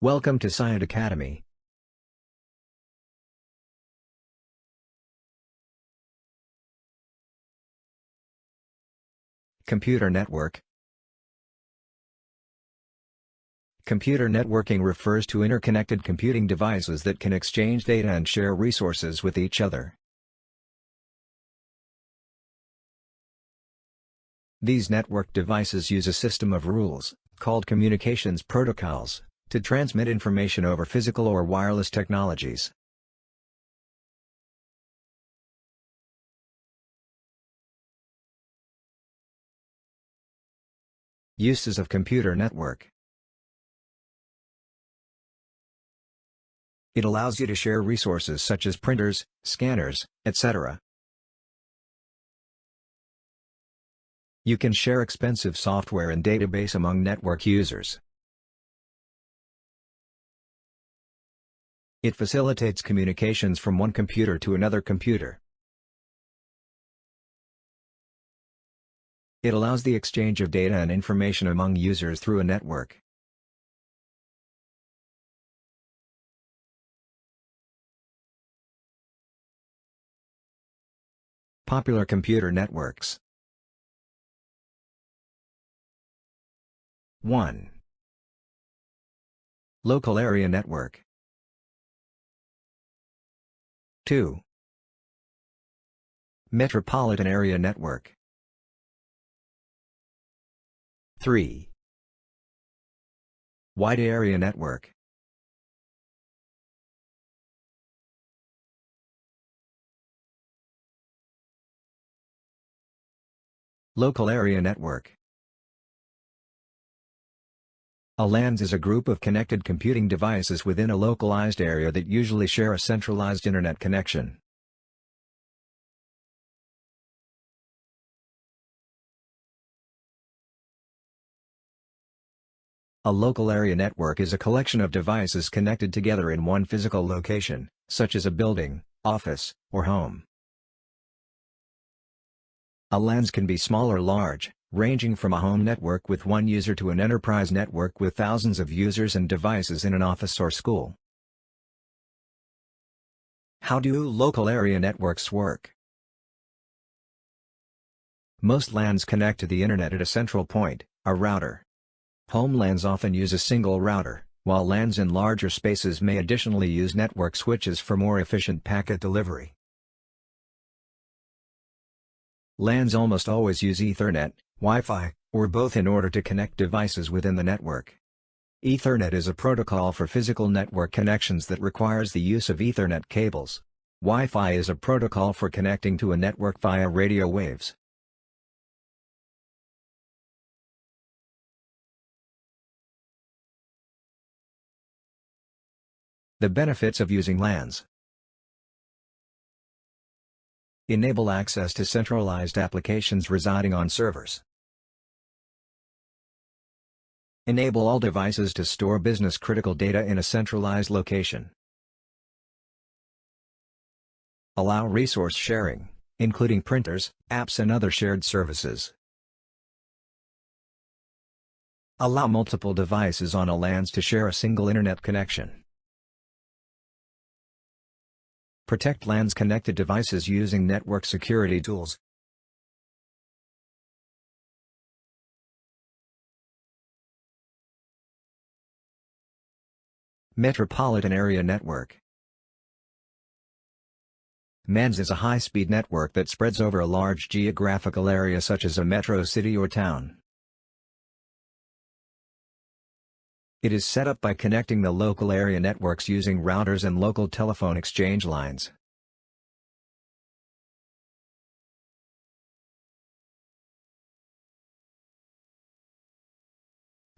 Welcome to Syeadh Academy. Computer network. Computer networking refers to interconnected computing devices that can exchange data and share resources with each other. These network devices use a system of rules, called communications protocols, to transmit information over physical or wireless technologies. Uses of computer network. It allows you to share resources such as printers, scanners, etc. You can share expensive software and database among network users. It facilitates communications from one computer to another computer. It allows the exchange of data and information among users through a network. Popular computer networks. 1. Local area network. 2. Metropolitan area network. 3. Wide area network. 4. Local area network. A LAN is a group of connected computing devices within a localized area that usually share a centralized internet connection. A local area network is a collection of devices connected together in one physical location, such as a building, office, or home. A LAN can be small or large, ranging from a home network with one user to an enterprise network with thousands of users and devices in an office or school. How do local area networks work? Most LANs connect to the internet at a central point, a router. Home LANs often use a single router, while LANs in larger spaces may additionally use network switches for more efficient packet delivery. LANs almost always use Ethernet, Wi-Fi, or both in order to connect devices within the network. Ethernet is a protocol for physical network connections that requires the use of Ethernet cables. Wi-Fi is a protocol for connecting to a network via radio waves. The benefits of using LANs. Enable access to centralized applications residing on servers. Enable all devices to store business-critical data in a centralized location. Allow resource sharing, including printers, apps and other shared services. Allow multiple devices on a LAN to share a single internet connection. Protect LANs connected devices using network security tools. Metropolitan area network. MENS is a high-speed network that spreads over a large geographical area such as a metro city or town. It is set up by connecting the local area networks using routers and local telephone exchange lines.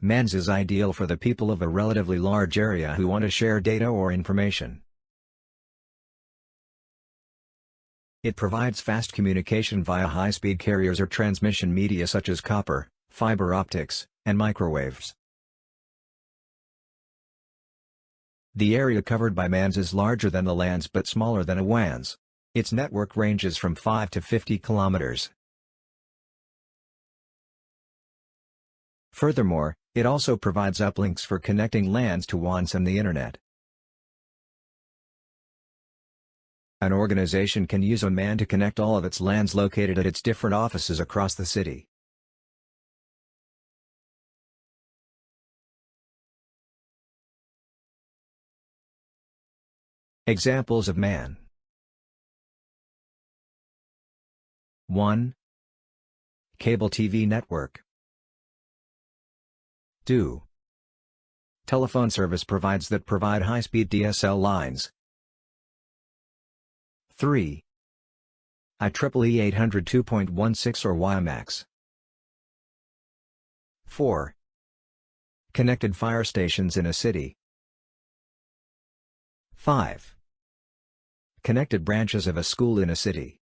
MENS is ideal for the people of a relatively large area who want to share data or information. It provides fast communication via high-speed carriers or transmission media such as copper, fiber optics, and microwaves. The area covered by MENS is larger than the LANs but smaller than a WANs. Its network ranges from 5 to 50 kilometers. Furthermore, It also provides uplinks for connecting LANs to WANs and the Internet. An organization can use a MAN to connect all of its LANs located at its different offices across the city. Examples of MAN. 1. Cable TV network. 2. Telephone service providers that provide high-speed DSL lines. 3. IEEE 802.16 or WiMAX. 4. Connected fire stations in a city. 5. Connected branches of a school in a city.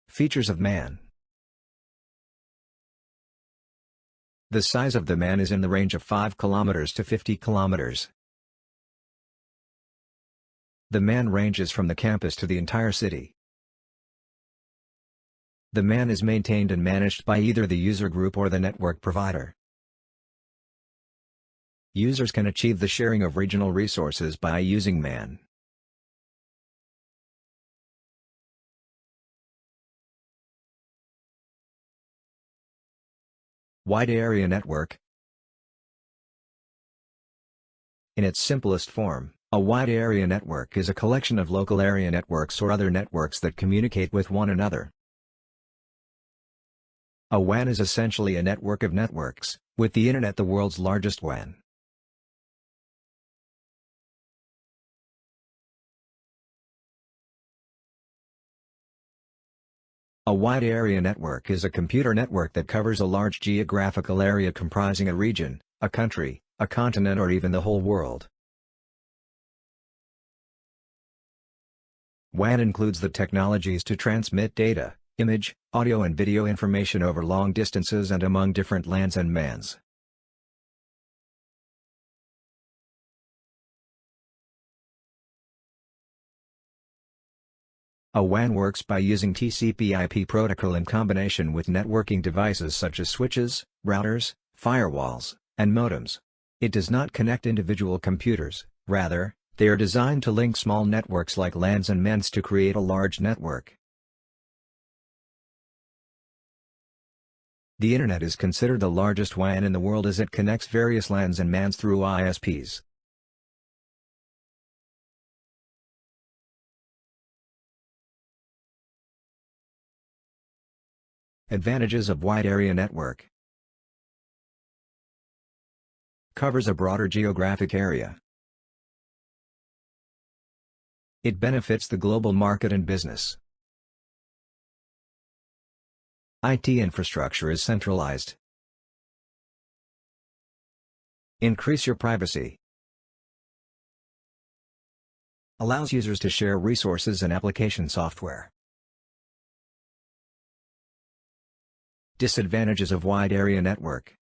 Features of MAN. The size of the MAN is in the range of 5 km to 50 km. The MAN ranges from the campus to the entire city. The MAN is maintained and managed by either the user group or the network provider. Users can achieve the sharing of regional resources by using MAN. Wide Area Network. In its simplest form, a wide area network is a collection of local area networks or other networks that communicate with one another. A WAN is essentially a network of networks, with the Internet the world's largest WAN. A wide area network is a computer network that covers a large geographical area comprising a region, a country, a continent or even the whole world. WAN includes the technologies to transmit data, image, audio and video information over long distances and among different LANs and MANs. A WAN works by using TCP/IP protocol in combination with networking devices such as switches, routers, firewalls, and modems. It does not connect individual computers, rather, they are designed to link small networks like LANs and MANs to create a large network. The Internet is considered the largest WAN in the world as it connects various LANs and MANs through ISPs. Advantages of wide area network. Covers a broader geographic area. It benefits the global market and business. IT infrastructure is centralized. Increase your privacy. Allows users to share resources and application software. Disadvantages of wide area network.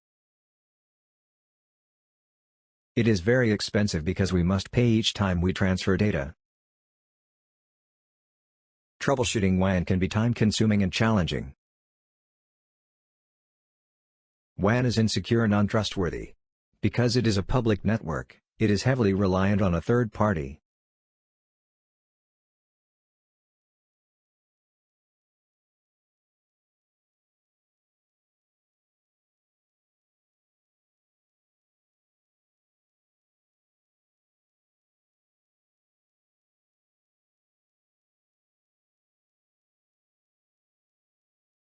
It is very expensive because we must pay each time we transfer data. Troubleshooting WAN can be time-consuming and challenging. WAN is insecure and untrustworthy. Because it is a public network, it is heavily reliant on a third party,